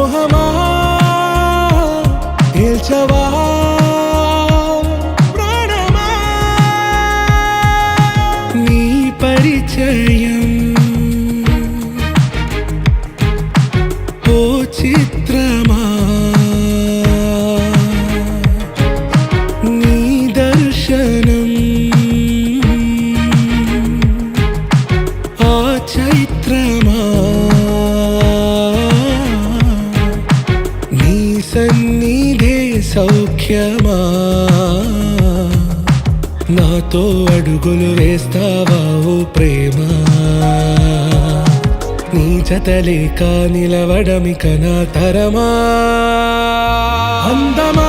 మోహమా తేల్చవా ప్రాణమా నీ పరిచయం ఓ చిత్రమా నీ దర్శనం ఆ చైత్రమా నీ సన్నిధే సౌఖ్యమా నాతో అడుగులు వేస్తావా ఓ ప్రేమ నీ జతలేక నిలవడమిక నా తరమా అందమా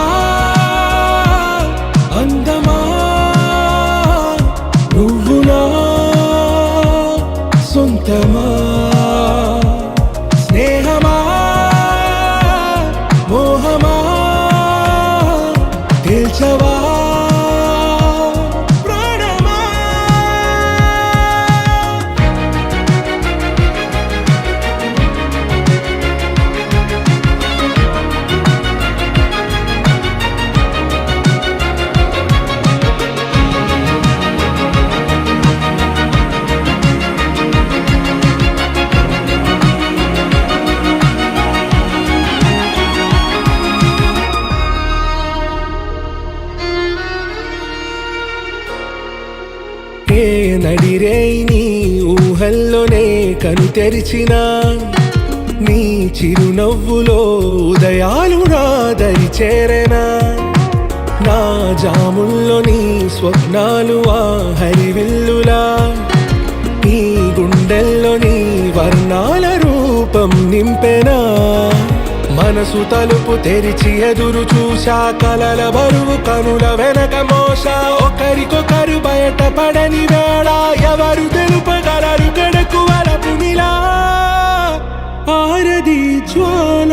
అందమా నువ్వు నా సొంతమా స్నేహమా మోహమా తేల్చవా ఏ నడిరే నీ ఊహల్లోనే కను తెరిచిన నీ చిరునవ్వులో ఉదయాలు నా దరి చేరెనా నా జాముల్లో నీ స్వప్నాలు ఆ హరివిల్లులా నీ గుండెల్లో నీ వర్ణాల రూపం నింపెనా మనసు తలుపు తెరిచి ఎదురు చూశా కలల బరువు కనుల వెనక మోసా ఒకరికొకరు బయట పడని వేళ ఎవరు తెలుపగలరు గడకు వలపు నిలా ఆరది జ్వాల